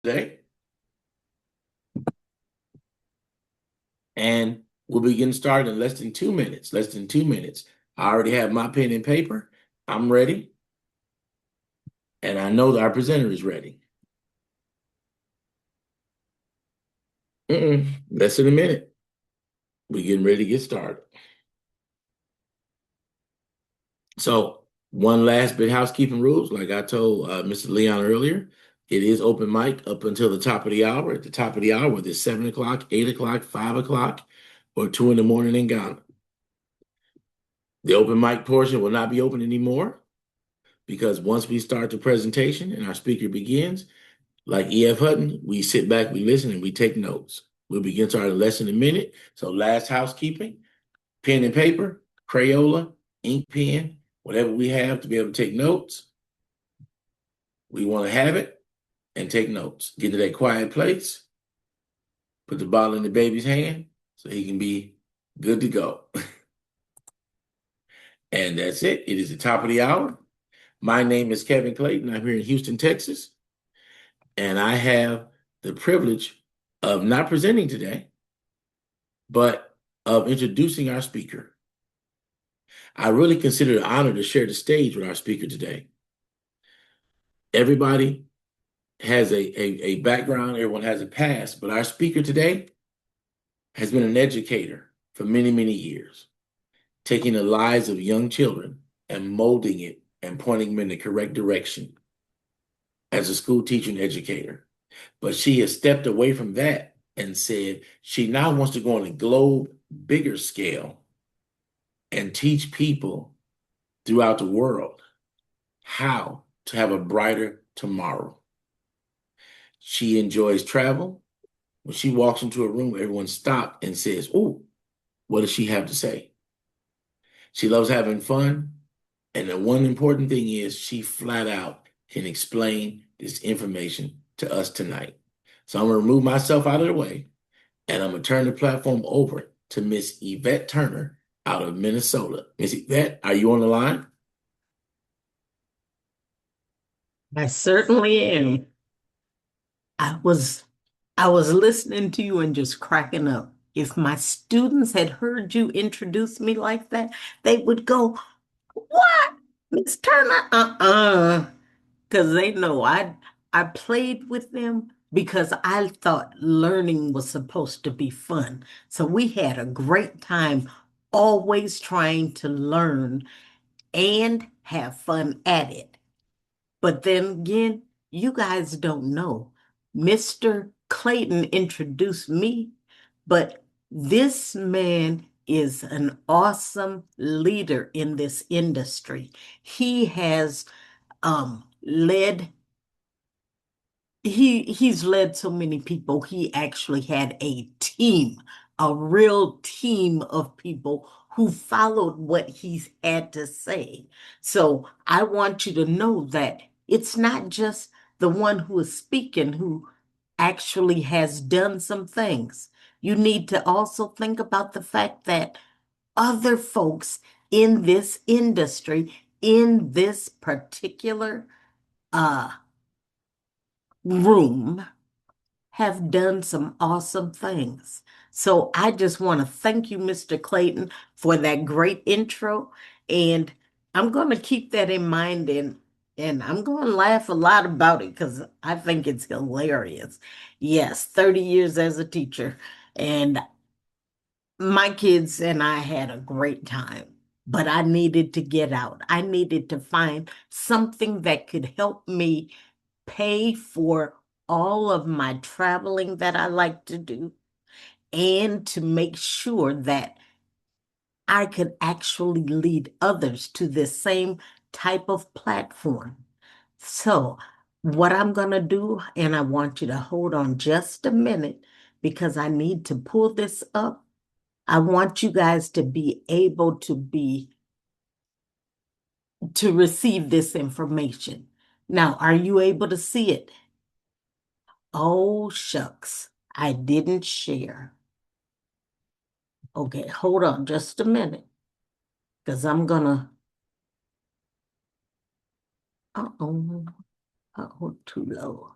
today. And we'll be getting started in less than 2 minutes. Less than 2 minutes. I already have my pen and paper. I'm ready. And I know that our presenter is ready. Less than a minute. We're getting ready to get started. So, one last bit housekeeping rules. Like I told Mr. Leon earlier, it is open mic up until the top of the hour. At the top of the hour, whether it's 7 o'clock, 8 o'clock, 5 o'clock, or 2 in the morning in Ghana. The open mic portion will not be open anymore because once we start the presentation and our speaker begins, like E.F. Hutton, we sit back, we listen, and we take notes. We'll begin starting in less than a minute. So last housekeeping, pen and paper, Crayola, ink pen, whatever we have to be able to take notes. We want to have it and take notes. Get to that quiet place, put the bottle in the baby's hand so he can be good to go. And that's it. It is the top of the hour. My name is Kevin Clayton. I'm here in Houston, Texas. And I have the privilege of not presenting today, but of introducing our speaker. I really consider it an honor to share the stage with our speaker today. Everybody has a background, everyone has a past, but our speaker today has been an educator for many, many years, taking the lives of young children and molding it and pointing them in the correct direction as a school teacher and educator. But she has stepped away from that and said she now wants to go on a globe, bigger scale and teach people throughout the world how to have a brighter tomorrow. She enjoys travel. When she walks into a room, everyone stops and says, "Oh, what does she have to say?" She loves having fun. And the one important thing is she flat out can explain this information to us tonight. So I'm going to remove myself out of the way, and I'm going to turn the platform over to Miss Yvette Turner out of Minnesota. Miss Yvette, are you on the line? I certainly am. I was I was listening to you and just cracking up. If my students had heard you introduce me like that, they would go, "What? Miss Turner?" Because they know I played with them because I thought learning was supposed to be fun. So we had a great time always trying to learn and have fun at it. But then again, you guys don't know. Mr. Clayton introduced me, but this man is an awesome leader in this industry. He has led he's led so many people. He actually had a team, a real team of people who followed what he's had to say. So I want you to know that it's not just the one who is speaking who actually has done some things. You need to also think about the fact that other folks in this industry, in this particular uh, room, have done some awesome things. So I just want to thank you, Mr. Clayton, for that great intro. And I'm going to keep that in mind and I'm going to laugh a lot about it because I think it's hilarious. Yes, 30 years as a teacher. And my kids and I had a great time, but I needed to get out. I needed to find something that could help me pay for all of my traveling that I like to do and to make sure that I could actually lead others to this same type of platform. So, what I'm going to do, and I want you to hold on just a minute because I need to pull this up. I want you guys to be able to receive this information. Now, are you able to see it? Oh, shucks. I didn't share. Okay, hold on just a minute because I'm gonna, uh-oh, uh-oh, too low.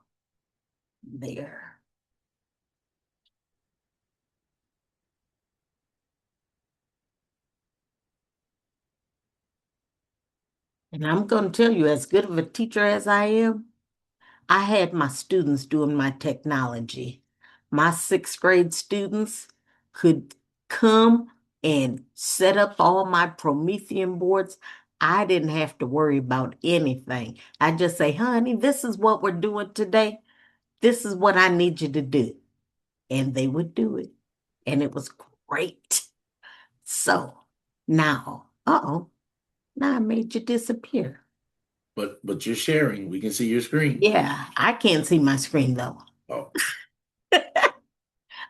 there. And I'm going to tell you, as good of a teacher as I am, I had my students doing my technology. My sixth grade students could come and set up all my Promethean boards. I didn't have to worry about anything. I just say, honey, this is what we're doing today. This is what I need you to do. And they would do it. And it was great. So now, now I made you disappear. But you're sharing. We can see your screen. Yeah, I can't see my screen though. Oh,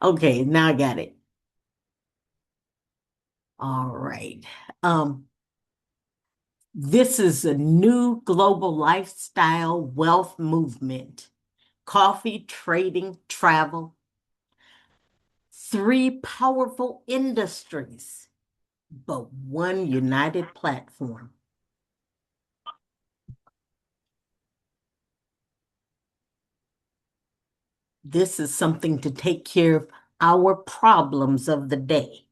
Okay, now I got it. All right. Um, this is a new global lifestyle wealth movement. Coffee, trading, travel, three powerful industries, but one united platform. This is something to take care of our problems of the day.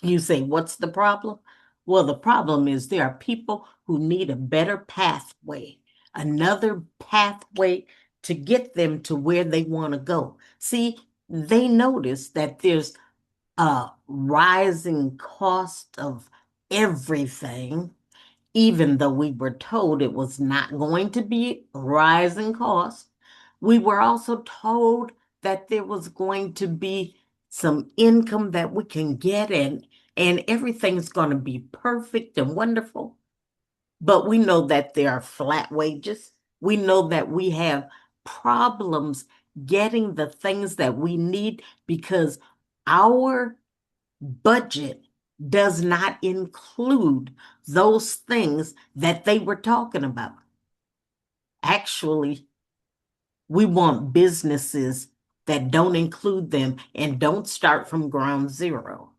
You say, what's the problem? Well, the problem is there are people who need a better pathway, another pathway to get them to where they want to go. See, they notice that there's a rising cost of everything, even though we were told it was not going to be rising cost. We were also told that there was going to be some income that we can get and everything's going to be perfect and wonderful. But we know that there are flat wages. We know that we have problems getting the things that we need because our budget does not include those things that they were talking about. Actually, we want businesses that don't include them and don't start from ground zero.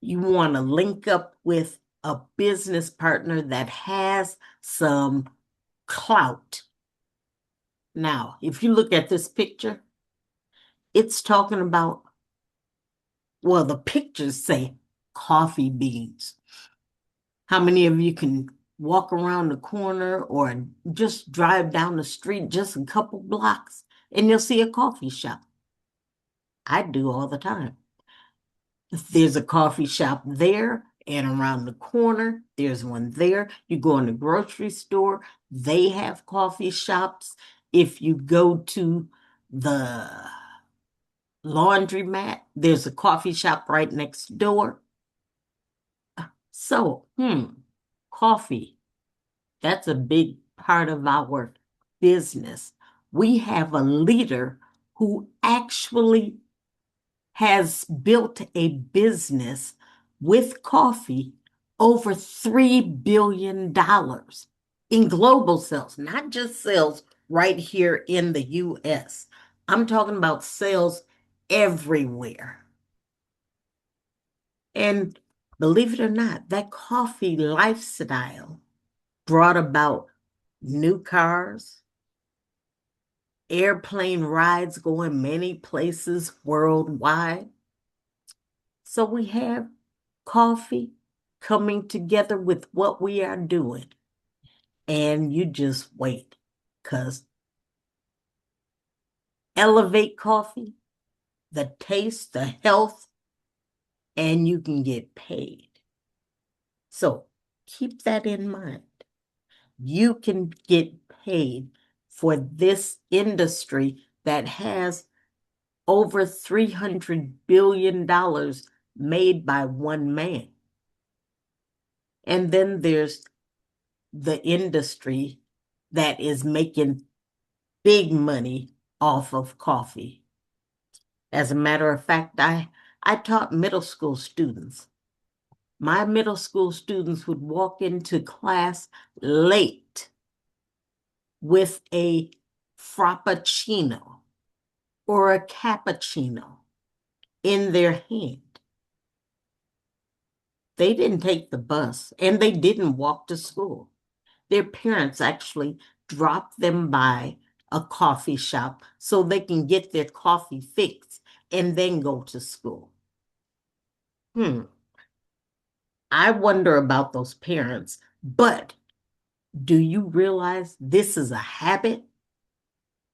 You want to link up with a business partner that has some clout. Now, if you look at this picture, it's talking about, well, the pictures say coffee beans. How many of you can walk around the corner or just drive down the street just a couple blocks and you'll see a coffee shop? I do all the time. There's a coffee shop there and around the corner, there's one there. You go in the grocery store, they have coffee shops. If you go to the laundromat, there's a coffee shop right next door. So, coffee. That's a big part of our business. We have a leader who actually has built a business with coffee over $3 billion in global sales, not just sales right here in the US. I'm talking about sales everywhere. And believe it or not, that coffee lifestyle brought about new cars, airplane rides going many places worldwide. So we have coffee coming together with what we are doing. And you just wait, because elevate coffee, the taste, the health, and you can get paid. So keep that in mind. You can get paid for this industry that has over $300 billion made by one man. And then there's the industry that is making big money off of coffee. As a matter of fact, I taught middle school students. My middle school students would walk into class late with a frappuccino or a cappuccino in their hand. They didn't take the bus and they didn't walk to school. Their parents actually drop them by a coffee shop so they can get their coffee fixed and then go to school. I wonder about those parents, but do you realize this is a habit?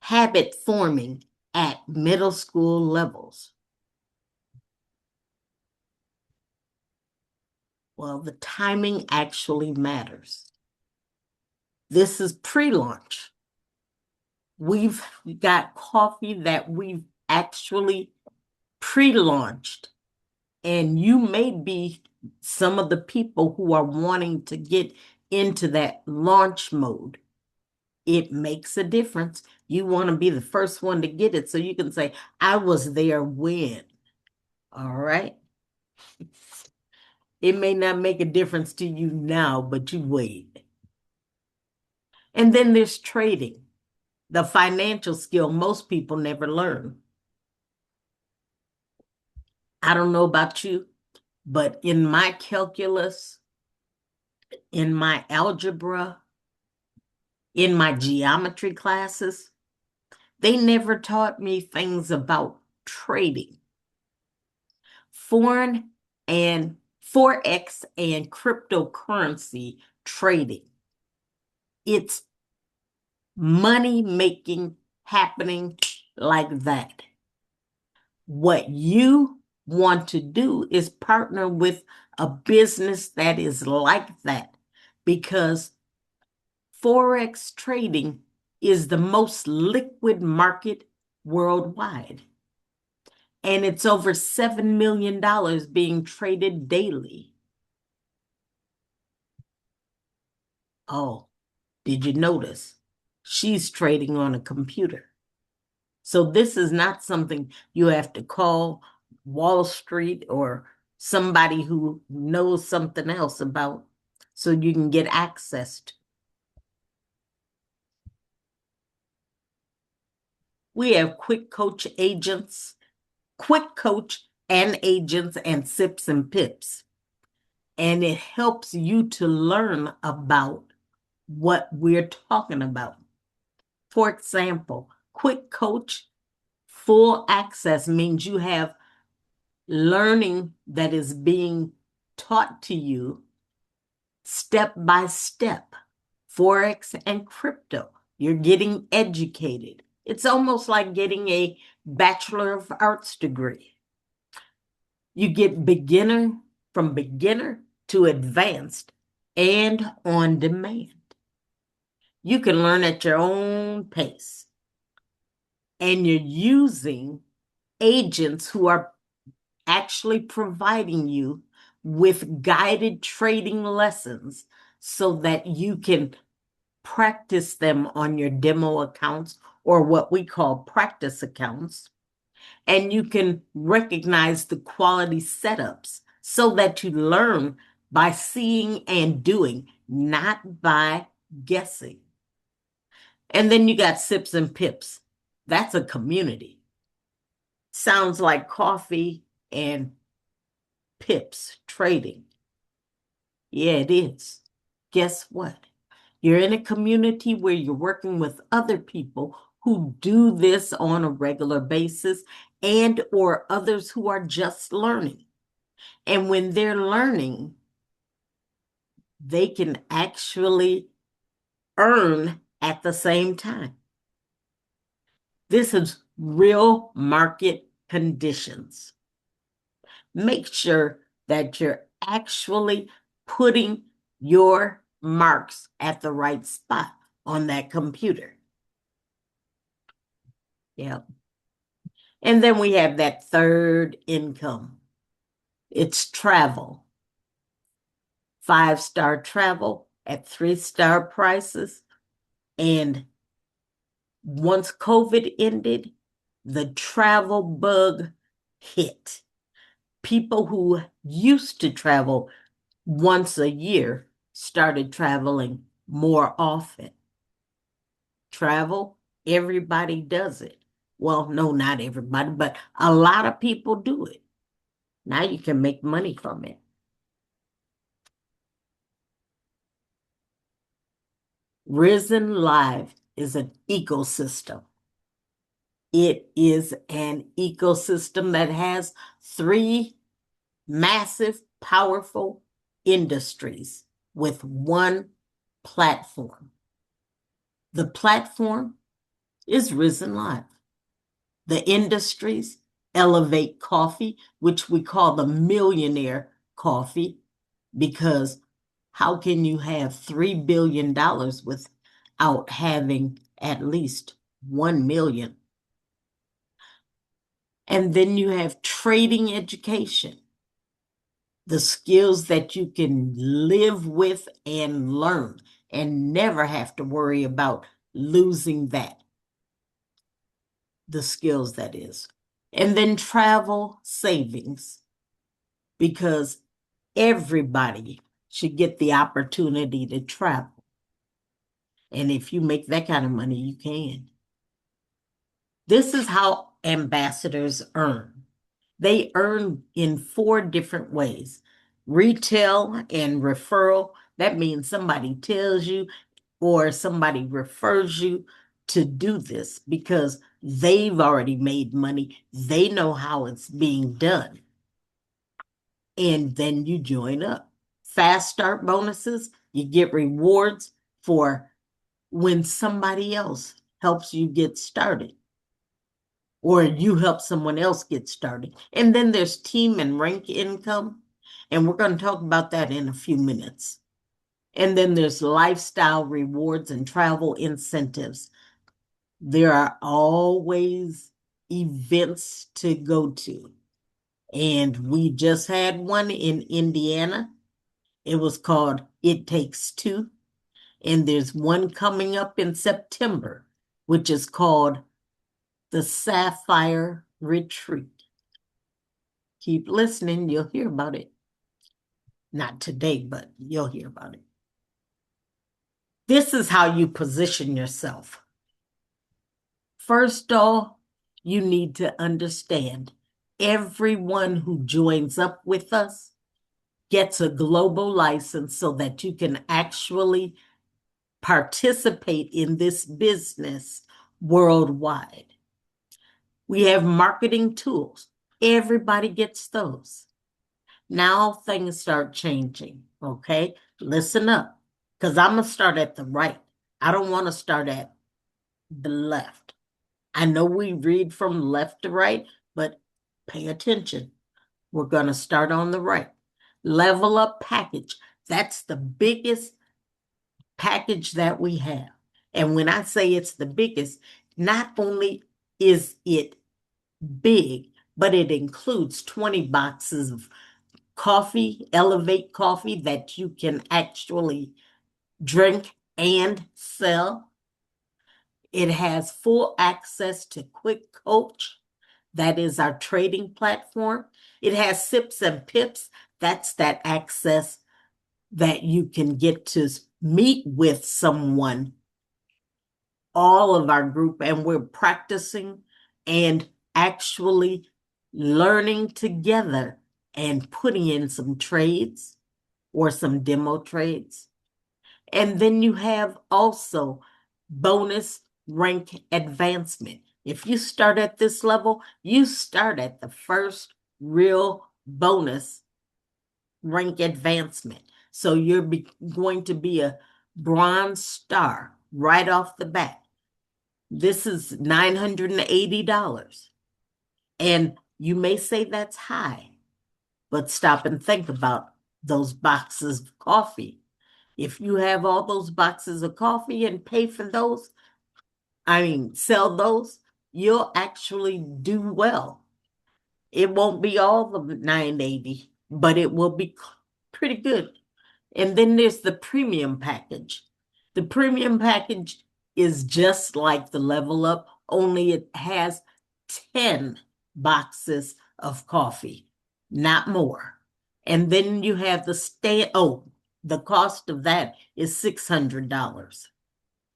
Habit forming at middle school levels. Well, the timing actually matters. This is pre-launch. We've got coffee that we've actually pre-launched, and you may be some of the people who are wanting to get into that launch mode. It makes a difference. You want to be the first one to get it so you can say, I was there when. All right. It may not make a difference to you now, but you wait. And then there's trading, the financial skill most people never learn. I don't know about you, but in my calculus, in my algebra, in my geometry classes, they never taught me things about trading. Foreign and Forex and cryptocurrency trading. It's money making happening like that. What you want to do is partner with a business that is like that, because Forex trading is the most liquid market worldwide. And it's over $7 million being traded daily. Oh, did you notice? She's trading on a computer. So this is not something you have to call Wall Street or somebody who knows something else about so you can get access to. We have quick coach agents, quick coach and agents and sips and pips. And it helps you to learn about what we're talking about. For example, quick coach, full access means you have learning that is being taught to you step by step. Forex and crypto, you're getting educated. It's almost like getting a Bachelor of Arts degree. You get from beginner to advanced and on demand. You can learn at your own pace. And you're using agents who are actually providing you with guided trading lessons so that you can practice them on your demo accounts, or what we call practice accounts. And you can recognize the quality setups so that you learn by seeing and doing, not by guessing. And then you got sips and pips. That's a community. Sounds like coffee and pips trading. Yeah, it is. Guess what? You're in a community where you're working with other people who do this on a regular basis, and or others who are just learning. And when they're learning, they can actually earn at the same time. This is real market conditions. Make sure that you're actually putting your marks at the right spot on that computer. Yeah. And then we have that third income. It's travel. 5-star travel at 3-star prices. And once COVID ended, the travel bug hit. People who used to travel once a year started traveling more often. Travel, everybody does it. Well, no, not everybody, but a lot of people do it. Now you can make money from it. Risen Live is an ecosystem. It is an ecosystem that has three massive, powerful industries with one platform. The platform is Risen Live. The industries elevate coffee, which we call the millionaire coffee, because how can you have $3 billion without having at least 1 million? And then you have trading education, the skills that you can live with and learn and never have to worry about losing that, the skills that is. And then travel savings, because everybody should get the opportunity to travel. And if you make that kind of money, you can. This is how ambassadors earn. They earn in 4 different ways. Retail and referral. That means somebody tells you or somebody refers you to do this because they've already made money. They know how it's being done. And then you join up. Fast start bonuses, you get rewards for when somebody else helps you get started or you help someone else get started. And then there's team and rank income. And we're going to talk about that in a few minutes. And then there's lifestyle rewards and travel incentives. There are always events to go to. And we just had one in Indiana. It was called It Takes Two. And there's one coming up in September, which is called the Sapphire Retreat. Keep listening, you'll hear about it. Not today, but you'll hear about it. This is how you position yourself. First off, you need to understand everyone who joins up with us gets a global license so that you can actually participate in this business worldwide. We have marketing tools. Everybody gets those. Now things start changing, okay? Listen up, because I'm going to start at the right. I don't want to start at the left. I know we read from left to right, but pay attention. We're going to start on the right. Level Up package. That's the biggest package that we have. And when I say it's the biggest, not only is it big, but it includes 20 boxes of coffee, Elevate coffee that you can actually drink and sell. It has full access to Quick Coach. That is our trading platform. It has Sips and Pips. That's that access that you can get to meet with someone, all of our group, and we're practicing and actually learning together and putting in some trades or some demo trades. And then you have also bonus rank advancement. If you start at this level, you start at the first real bonus rank advancement. So you're going to be a bronze star right off the bat. This is $980. And you may say that's high, but stop and think about those boxes of coffee. If you have all those boxes of coffee and pay for those, sell those, you'll actually do well. It won't be all the $980, but it will be pretty good. And then there's the premium package. The premium package is just like the Level Up, only it has 10 boxes of coffee, not more. And then you have the cost of that is $600.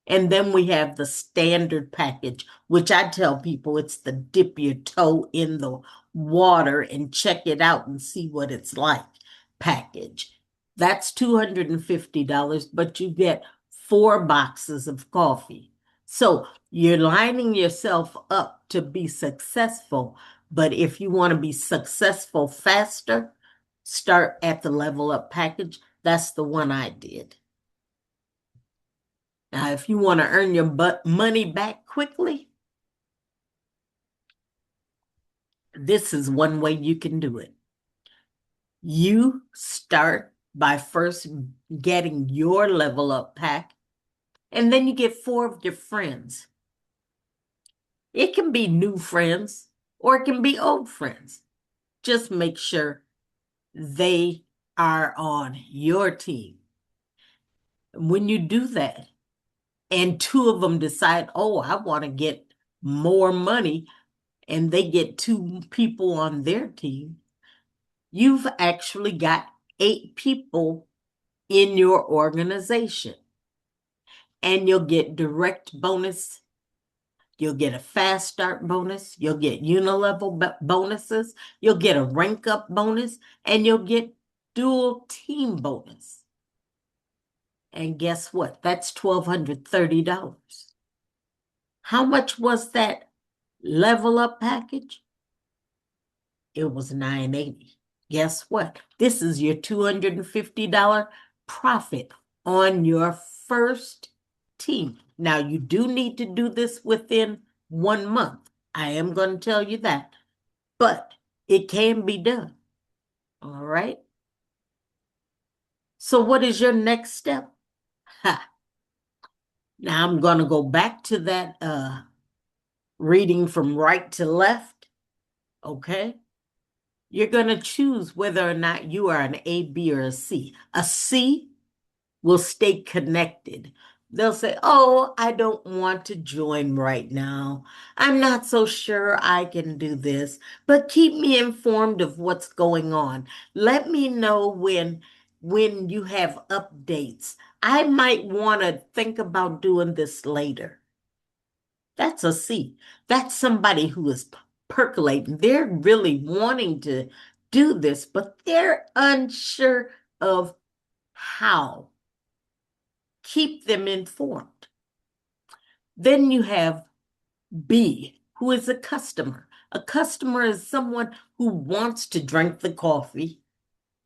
And then we have the standard package, which I tell people it's the dip your toe in the water and check it out and see what it's like package. That's $250, but you get 4 boxes of coffee. So you're lining yourself up to be successful. But if you want to be successful faster, start at the level up package. That's the one I did. Now, if you want to earn your money back quickly, this is one way you can do it. You start by first getting your level up pack, and then you get 4 of your friends. It can be new friends or it can be old friends. Just make sure they are on your team. When you do that, and 2 of them decide, oh, I want to get more money, and they get 2 people on their team, you've actually got 8 people in your organization. And you'll get direct bonus. You'll get a fast start bonus. You'll get unilevel bonuses. You'll get a rank up bonus. And you'll get dual team bonus. And guess what? That's $1,230. How much was that level up package? It was $980. Guess what? This is your $250 profit on your first team. Now, you do need to do this within 1 month. I am going to tell you that. But it can be done. All right? So what is your next step? Ha. Now, I'm going to go back to that reading from right to left. Okay? You're going to choose whether or not you are an A, B, or a C. A C will stay connected. They'll say, oh, I don't want to join right now. I'm not so sure I can do this, but keep me informed of what's going on. Let me know when you have updates. I might want to think about doing this later. That's a C. That's somebody who is percolating. They're really wanting to do this, but they're unsure of how. Keep them informed. Then you have B, who is a customer. A customer is someone who wants to drink the coffee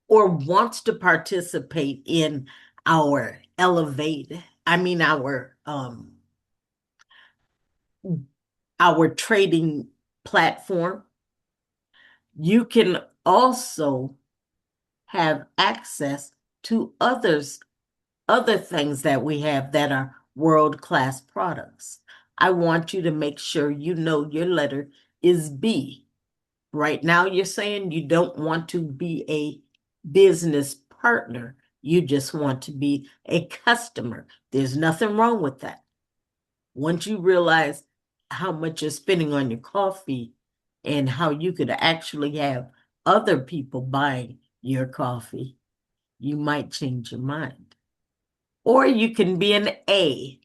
or wants to participate in our our trading platform. You can also have access to other things that we have that are world-class products. I want you to make sure you know your letter is B. Right now, you're saying you don't want to be a business partner. You just want to be a customer. There's nothing wrong with that. Once you realize how much you're spending on your coffee and how you could actually have other people buying your coffee, you might change your mind. Or you can be an A.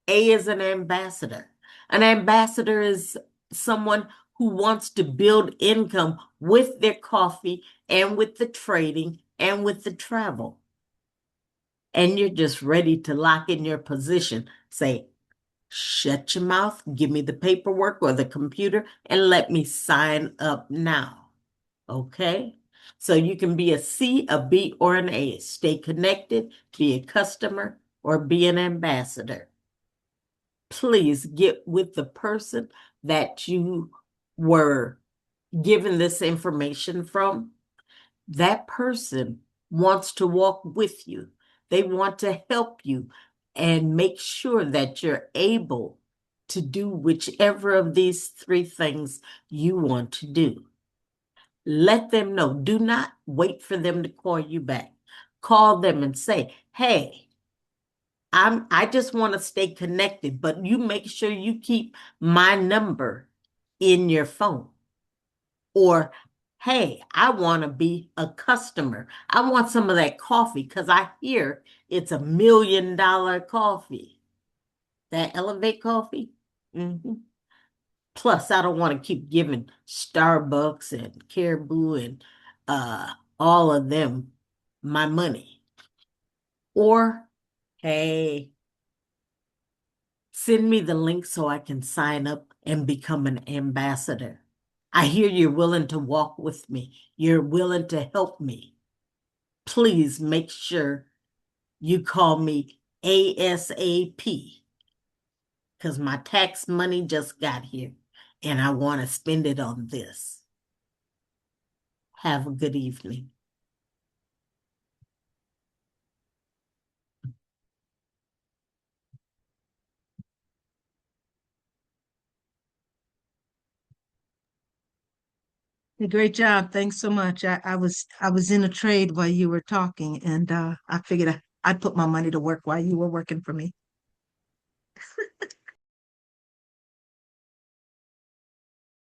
A is an ambassador. An ambassador is someone who wants to build income with their coffee and with the trading and with the travel. And you're just ready to lock in your position. Say, shut your mouth, give me the paperwork or the computer, and let me sign up now. Okay? So you can be a C, a B, or an A. Stay connected, be a customer, or be an ambassador. Please get with the person that you were given this information from. That person wants to walk with you. They want to help you and make sure that you're able to do whichever of these 3 things you want to do. Let them know. Do not wait for them to call you back. Call them and say, hey, I just want to stay connected, but you make sure you keep my number in your phone. Or, hey, I want to be a customer. I want some of that coffee because I hear it's $1 million coffee. That Elevate coffee? Plus, I don't want to keep giving Starbucks and Caribou and all of them my money. Or, hey, Send me the link so I can sign up and become an ambassador. I hear you're willing to walk with me. You're willing to help me. Please make sure you call me ASAP because my tax money just got here and I want to spend it on this. Have a good evening. Great job. Thanks so much. I was in a trade while you were talking, and I figured I'd put my money to work while you were working for me.